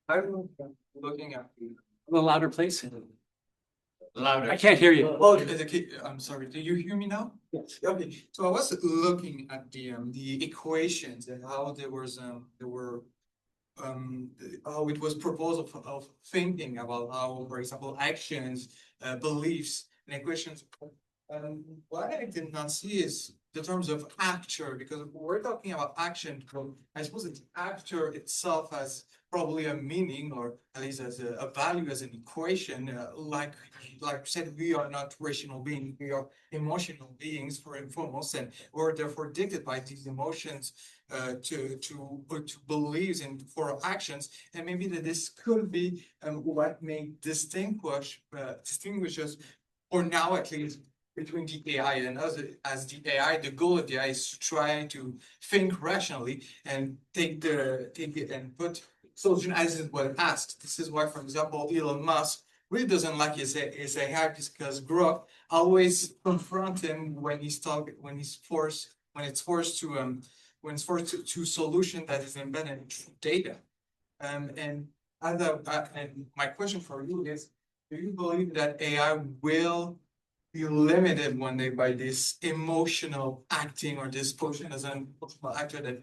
I'm looking at A little louder, please. louder. I can't hear you. Oh, I'm sorry. Do you hear me now? Yes. Okay. So I was looking at the equations and how how it was proposed of thinking about how, for example, actions, beliefs, and equations. What I did not see is the terms of actor, because we're talking about action. I suppose the actor itself has probably a meaning, or at least as a value, as an equation. Like said, we are not rational beings; we are emotional beings, for and foremost, and we're therefore dictated by these emotions to beliefs and for actions. And maybe that this could be what may distinguish us, or now at least, between the AI and us. As the AI, the goal of the AI is to try to think rationally and take it and put solution as it was asked. This is why, for example, Elon Musk really doesn't like his AI, because Grok always confront him when it's forced to solution that is embedded in data. And my question for you is, do you believe that AI will be limited one day by this emotional acting, or this portion as an emotional actor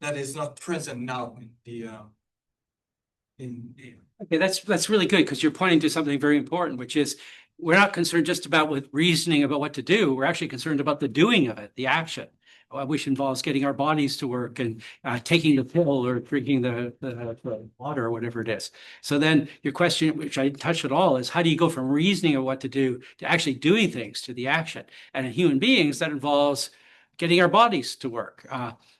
that is not present now in the Okay, that's really good, because you're pointing to something very important, which is we're not concerned just about with reasoning about what to do. We're actually concerned about the doing of it, the action, which involves getting our bodies to work and taking the pill or drinking the water or whatever it is. So then your question, which I touched at all, is how do you go from reasoning of what to do to actually doing things, to the action? And in human beings, that involves getting our bodies to work.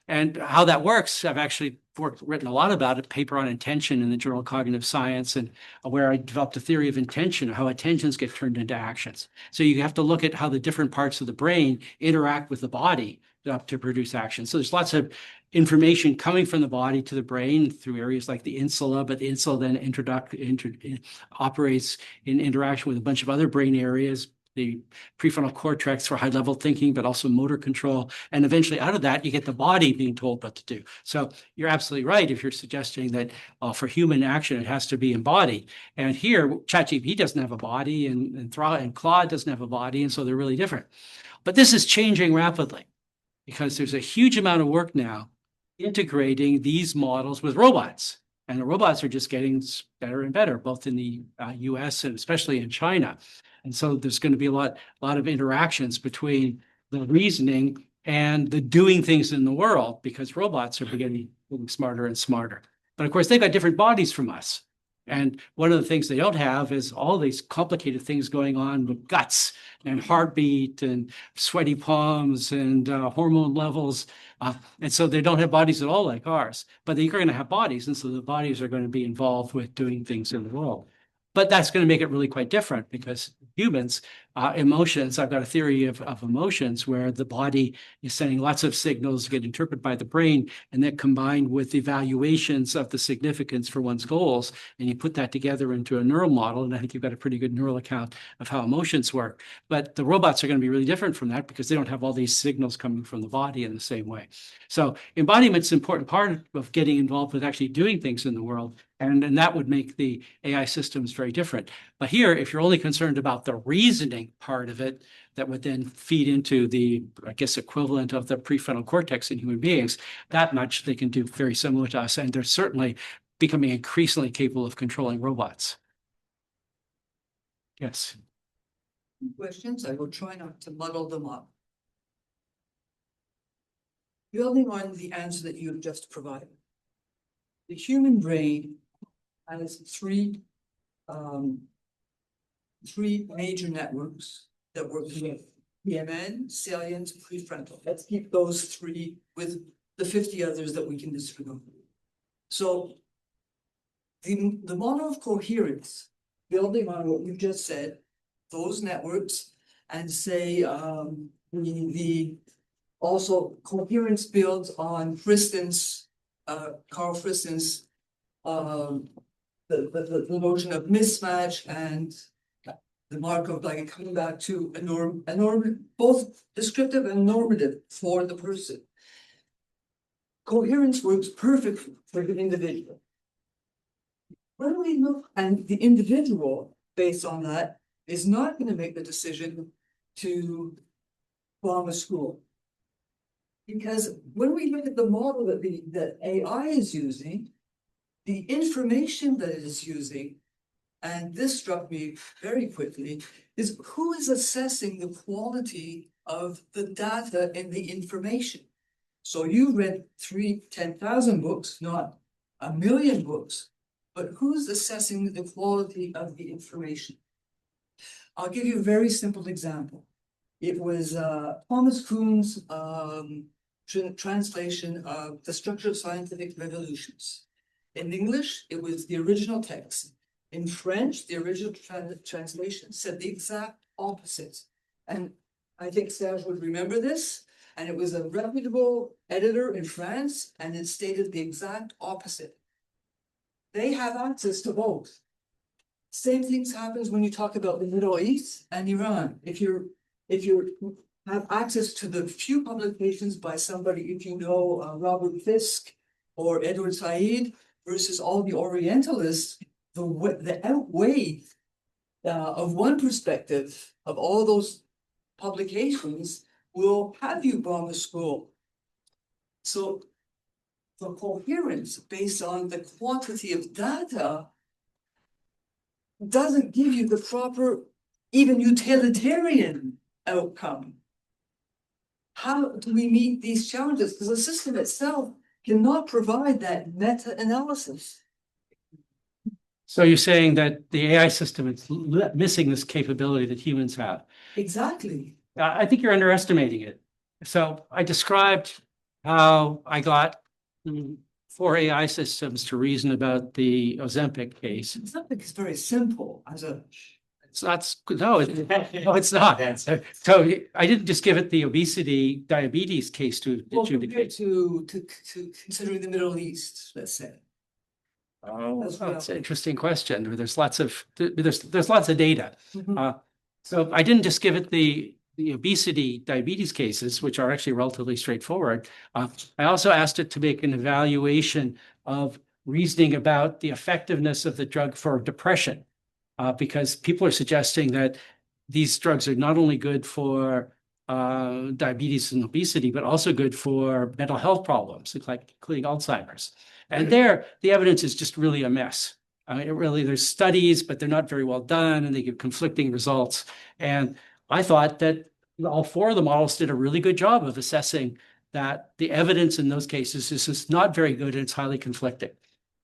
And how that works, I've actually written a lot about it, paper on intention in the Journal of Cognitive Science, and where I developed a theory of intention, how intentions get turned into actions. So you have to look at how the different parts of the brain interact with the body to produce action. So there's lots of information coming from the body to the brain through areas like the insula, but the insula then operates in interaction with a bunch of other brain areas, the prefrontal cortex for high-level thinking, but also motor control. And eventually out of that, you get the body being told what to do. So you're absolutely right if you're suggesting that for human action, it has to be embodied. And here, ChatGPT doesn't have a body, and Claude doesn't have a body, and so they're really different. But this is changing rapidly because there's a huge amount of work now integrating these models with robots. And the robots are just getting better and better, both in the US and especially in China. And so there's going to be a lot of interactions between the reasoning and the doing things in the world, because robots are getting smarter and smarter. But of course, they've got different bodies from us. And one of the things they don't have is all these complicated things going on with guts and heartbeat and sweaty palms and hormone levels. And so they don't have bodies at all like ours, but they're going to have bodies. And so the bodies are going to be involved with doing things in the world. But that's going to make it really quite different because humans, emotions, I've got a theory of emotions where the body is sending lots of signals that get interpreted by the brain, and then combined with evaluations of the significance for one's goals. And you put that together into a neural model, and I think you've got a pretty good neural account of how emotions work. But the robots are going to be really different from that because they don't have all these signals coming from the body in the same way. So embodiment's an important part of getting involved with actually doing things in the world. And that would make the AI systems very different. But here, if you're only concerned about the reasoning part of it, that would then feed into the, I guess, equivalent of the prefrontal cortex in human beings, that much they can do very similar to us. And they're certainly becoming increasingly capable of controlling robots. Yes. Questions? I will try not to muddle them up. Building on the answer that you have just provided, the human brain has three major networks that work together: PMN, salient, prefrontal. Let's keep those three with the 50 others that we can disregard. So the model of coherence, building on what you just said, those networks, and say also coherence builds on Carl Friston's the notion of mismatch and the Markov, like coming back to a norm, both descriptive and normative for the person. Coherence works perfectly for the individual. When we look, and the individual, based on that, is not going to make the decision to bomb a school. Because when we look at the model that AI is using, the information that it is using, and this struck me very quickly, is who is assessing the quality of the data and the information. So you read 10,000 books, not 1,000,000 books, but who's assessing the quality of the information? I'll give you a very simple example. It was Thomas Kuhn's translation of The Structure of Scientific Revolutions. In English, it was the original text. In French, the original translation said the exact opposite. And I think Serge would remember this. And it was a reputable editor in France, and it stated the exact opposite. They have access to both. Same things happens when you talk about the Middle East and Iran. If you have access to the few publications by somebody, if you know Robert Fisk or Edward Said, versus all the Orientalists, the outweigh of one perspective of all those publications will have you bomb a school. So the coherence based on the quantity of data doesn't give you the proper, even utilitarian outcome. How do we meet these challenges? Because the system itself cannot provide that meta-analysis. So you're saying that the AI system is missing this capability that humans have. Exactly. I think you're underestimating it. So I described how I got for AI systems to reason about the Ozempic case. Something is very simple as a. It's not, no, no, it's not. So I didn't just give it the obesity, diabetes case to Well, adjudicate. compared to considering the Middle East, let's say. Oh, As that's an well. interesting question. There's lots of, there's lots of data. Mhm. So I didn't just give it the obesity, diabetes cases, which are actually relatively straightforward. I also asked it to make an evaluation of reasoning about the effectiveness of the drug for depression. Because people are suggesting that these drugs are not only good for diabetes and obesity, but also good for mental health problems, like including Alzheimer's. And there, the evidence is just really a mess. I mean, there's studies, but they're not very well done, and they give conflicting results. And I thought that all four of the models did a really good job of assessing that the evidence in those cases is just not very good and it's highly conflicting.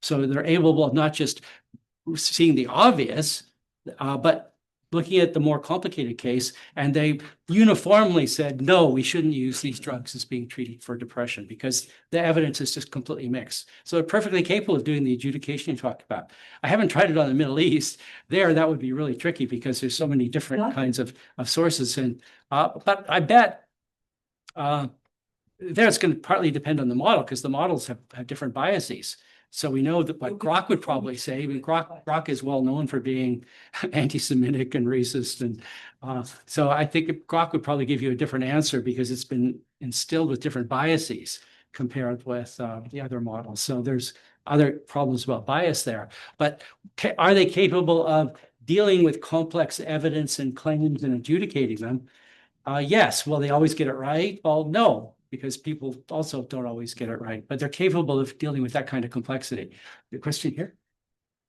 So they're able of not just seeing the obvious, but looking at the more complicated case, and they uniformly said, no, we shouldn't use these drugs as being treated for depression because the evidence is just completely mixed. So they're perfectly capable of doing the adjudication you talked about. I haven't tried it on the Middle East. There, that would be really tricky because there's so many different kinds of sources. And but I bet there it's going to partly depend on the model because the models have different biases. So we know that what Grok would probably say, I mean, Grok is well known for being anti-Semitic and racist. And so I think Grok would probably give you a different answer because it's been instilled with different biases compared with the other models. So there's other problems about bias there. But are they capable of dealing with complex evidence and claims and adjudicating them? Yes. Will they always get it right? Well, no, because people also don't always get it right, but they're capable of dealing with that kind of complexity. The question here?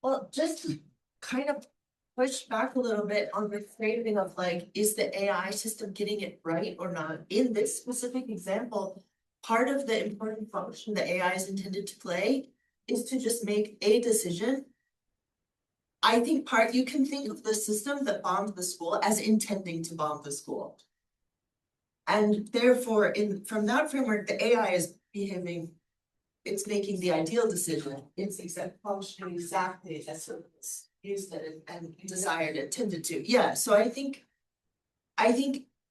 Well, just to kind of push back a little bit on the framing of like, is the AI system getting it right or not? In this specific example, part of the important function the AI is intended to play is to just make a decision. I think you can think of the system that bombed the school as intending to bomb the school. And therefore, from that framework, the AI is behaving, it's making the ideal decision. It's functioning exactly as it was used and desired, intended to. Yeah, so I think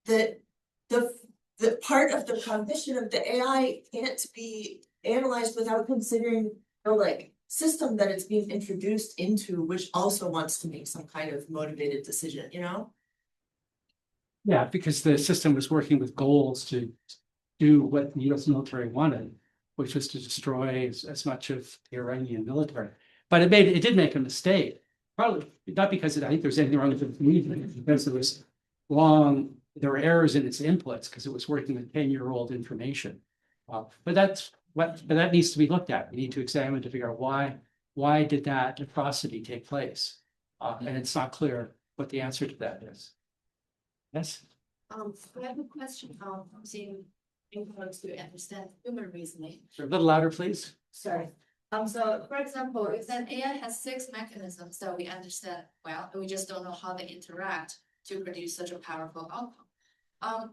that the part of the cognition of the AI can't be analyzed without considering the like system that it's being introduced into, which also wants to make some kind of motivated decision, you know? Yeah, because the system was working with goals to do what the US military wanted, which was to destroy as much of the Iranian military. But it did make a mistake. Probably not because I think there's anything wrong with it, because there were errors in its inputs because it was working with 10-year-old information. But that needs to be looked at. We need to examine to figure out why did that atrocity take place? And it's not clear what the answer to that is. Yes. I have a question on using inputs to understand human reasoning. A little louder, please. Sorry. So for example, if an AI has 6 mechanisms that we understand well, and we just don't know how they interact to produce such a powerful outcome.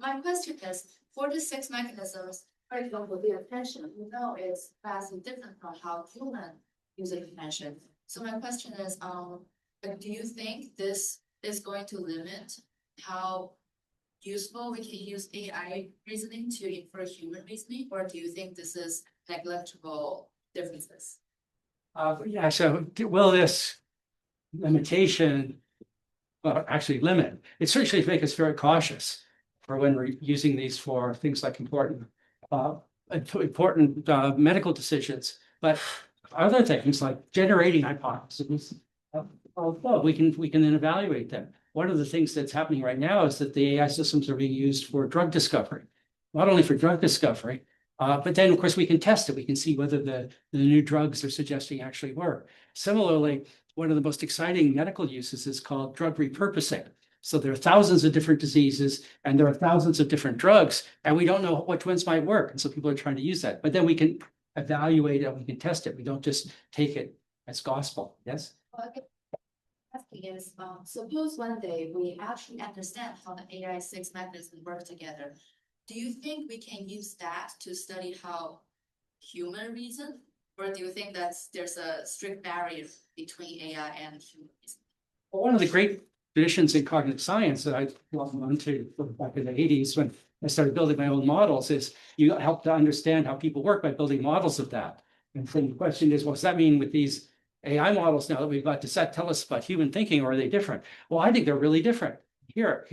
My question is, for the 6 mechanisms, for example, the attention, we know is vastly different from how human use attention. So my question is, do you think this is going to limit how useful we can use AI reasoning to infer human reasoning, or do you think this is negligible differences? Yeah, so will this limitation actually limit? It certainly makes us very cautious for when we're using these for things like important medical decisions. But other things like generating hypotheses, we can then evaluate them. One of the things that's happening right now is that the AI systems are being used for drug discovery, not only for drug discovery, but then of course we can test it. We can see whether the new drugs they're suggesting actually work. Similarly, one of the most exciting medical uses is called drug repurposing. So there are thousands of different diseases and there are thousands of different drugs, and we don't know which ones might work. And so people are trying to use that, but then we can evaluate it, we can test it. We don't just take it as gospel. Yes? Asking is, suppose one day we actually understand how the AI 6 mechanisms work together. Do you think we can use that to study how human reason? Or do you think there's a strict barrier between AI and humans? Well, one of the great traditions in cognitive science that I belong on to back in the 80s when I started building my own models is you help to understand how people work by building models of that. And so the question is, what does that mean with these AI models now that we've got to tell us about human thinking, or are they different? Well, I think they're really different. Here,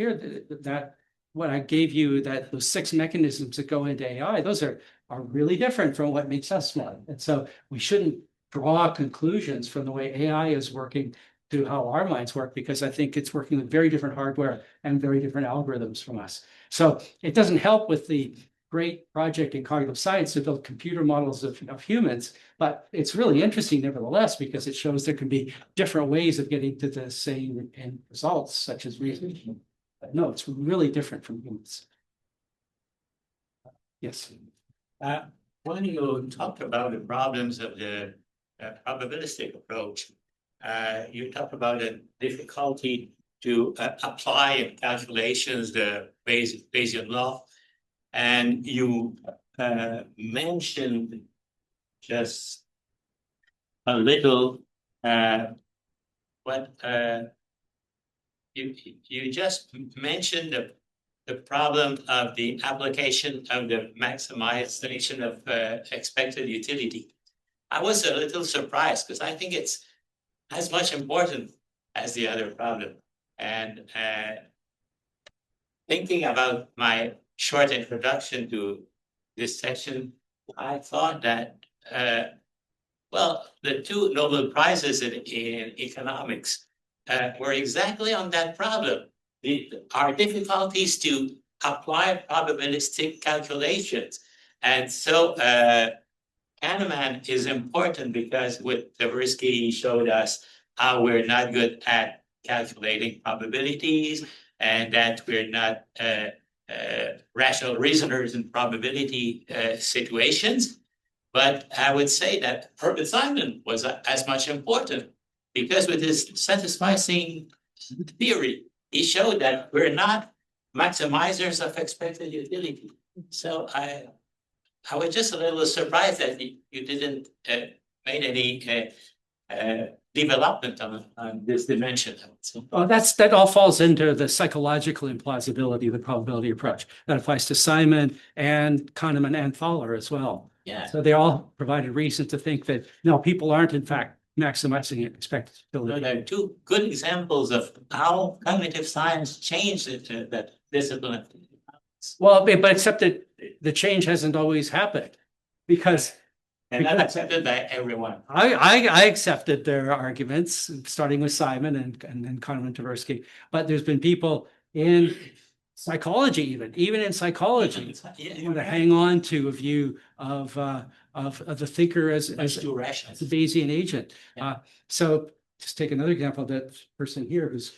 that what I gave you, that those 6 mechanisms that go into AI, those are really different from what makes us one. And so we shouldn't draw conclusions from the way AI is working to how our minds work, because I think it's working with very different hardware and very different algorithms from us. So it doesn't help with the great project in cognitive science to build computer models of humans, but it's really interesting nevertheless, because it shows there can be different ways of getting to the same end results, such as reasoning. But no, it's really different from humans. Yes. When you talked about the problems of the probabilistic approach, you talked about the difficulty to apply in calculations the Bayesian law, and you mentioned just a little what you just mentioned the problem of the application of the maximization of expected utility. I was a little surprised because I think it's as much important as the other problem. And thinking about my short introduction to this section, I thought that, well, the 2 Nobel Prizes in economics were exactly on that problem. Our difficulties to apply probabilistic calculations. And so Kahneman is important because with Tversky, he showed us how we're not good at calculating probabilities and that we're not rational reasoners in probability situations. But I would say that Herbert Simon was as much important because with his satisfying theory, he showed that we're not maximizers of expected utility. So I was just a little surprised that you didn't make any development on this dimension. Oh, that all falls into the psychological implausibility of the probability approach. That applies to Simon and Kahneman and Thaler as well. Yeah. So they all provided reason to think that no, people aren't in fact maximizing expected So utility. there are 2 good examples of how cognitive science changed that discipline. Well, but except that the change hasn't always happened, because And not accepted by everyone. I accepted their arguments, starting with Simon and then Kahneman, Tversky, but there's been people in psychology, even in psychology, who hang on to a view of the thinker as Too rational. the Bayesian agent. Yeah. So just take another example, that person here who's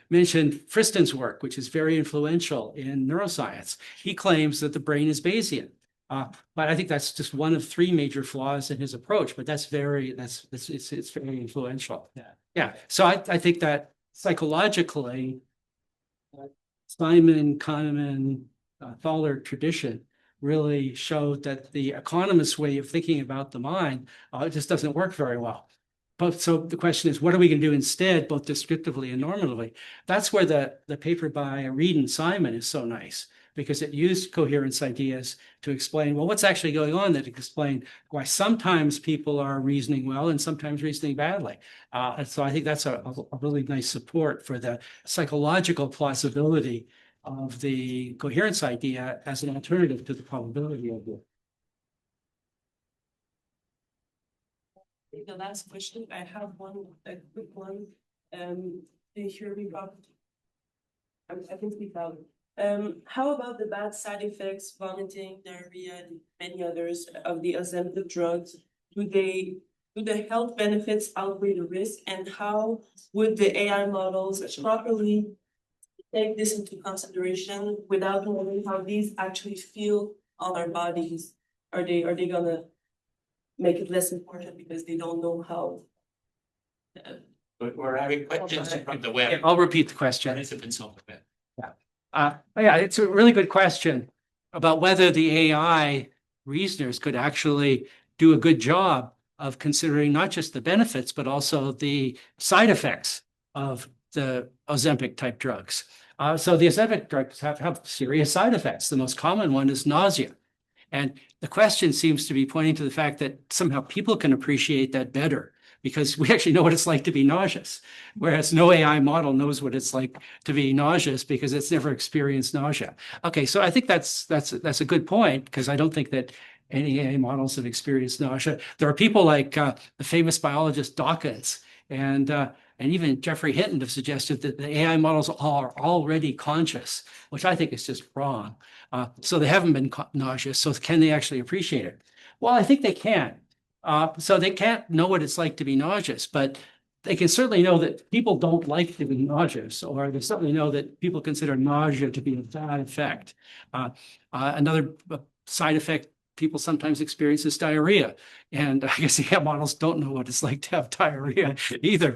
mentioned Friston's work, which is very influential in neuroscience. He claims that the brain is Bayesian. But I think that's just one of 3 major flaws in his approach, but it's very influential. Yeah. So I think that psychologically, Simon, Kahneman, Thaler tradition really showed that the economist way of thinking about the mind just doesn't work very well. But so the question is, what are we going to do instead, both descriptively and normatively? That's where the paper by Reed and Simon is so nice, because it used coherence ideas to explain, well, what's actually going on, that explain why sometimes people are reasoning well and sometimes reasoning badly. And so I think that's a really nice support for the psychological plausibility of the coherence idea as an alternative to the probability idea. The last question, I have a quick one. Do you hear me, Bob? I can speak loud. How about the bad side effects, vomiting, diarrhea, and many others of the Ozempic drugs? Do the health benefits outweigh the risk? And how would the AI models properly take this into consideration without knowing how these actually feel on our bodies? Are they gonna make it less important because they don't know how? We're having questions from the web. Yeah, I'll repeat the question. Participants on the web. Yeah, it's a really good question about whether the AI reasoners could actually do a good job of considering not just the benefits, but also the side effects of the Ozempic type drugs. So the Ozempic drugs have serious side effects. The most common one is nausea. And the question seems to be pointing to the fact that somehow people can appreciate that better because we actually know what it's like to be nauseous, whereas no AI model knows what it's like to be nauseous because it's never experienced nausea. Okay, so I think that's a good point because I don't think that any AI models have experienced nausea. There are people like the famous biologist Dawkins and even Jeffrey Hinton have suggested that the AI models are already conscious, which I think is just wrong. So they haven't been nauseous. So can they actually appreciate it? Well, I think they can. So they can't know what it's like to be nauseous, but they can certainly know that people don't like to be nauseous, or they certainly know that people consider nausea to be a bad effect. Another side effect people sometimes experience is diarrhea. And I guess the models don't know what it's like to have diarrhea either.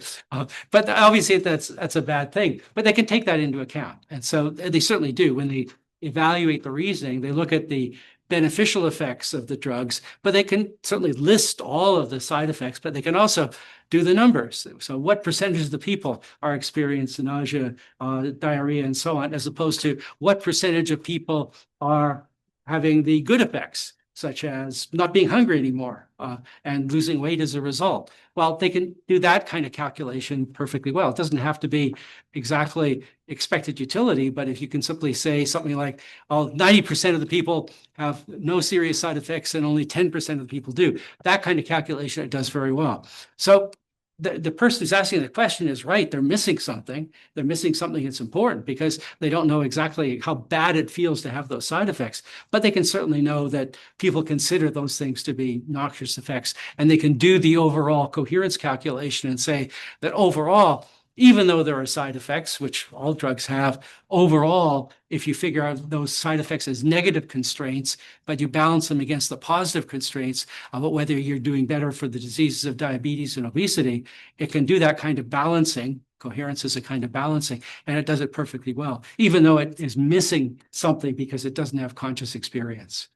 But obviously that's a bad thing, but they can take that into account. And so they certainly do. When they evaluate the reasoning, they look at the beneficial effects of the drugs, but they can certainly list all of the side effects, but they can also do the numbers. So what percentage of the people are experiencing nausea, diarrhea, and so on, as opposed to what percentage of people are having the good effects, such as not being hungry anymore and losing weight as a result. Well, they can do that kind of calculation perfectly well. It doesn't have to be exactly expected utility, but if you can simply say something like, oh, 90% of the people have no serious side effects and only 10% of the people do, that kind of calculation it does very well. So the person who's asking the question is right. They're missing something. They're missing something that's important because they don't know exactly how bad it feels to have those side effects. But they can certainly know that people consider those things to be noxious effects. And they can do the overall coherence calculation and say that overall, even though there are side effects, which all drugs have, overall, if you figure out those side effects as negative constraints, but you balance them against the positive constraints about whether you're doing better for the diseases of diabetes and obesity, it can do that kind of balancing. Coherence is a kind of balancing, and it does it perfectly well, even though it is missing something because it doesn't have conscious experience.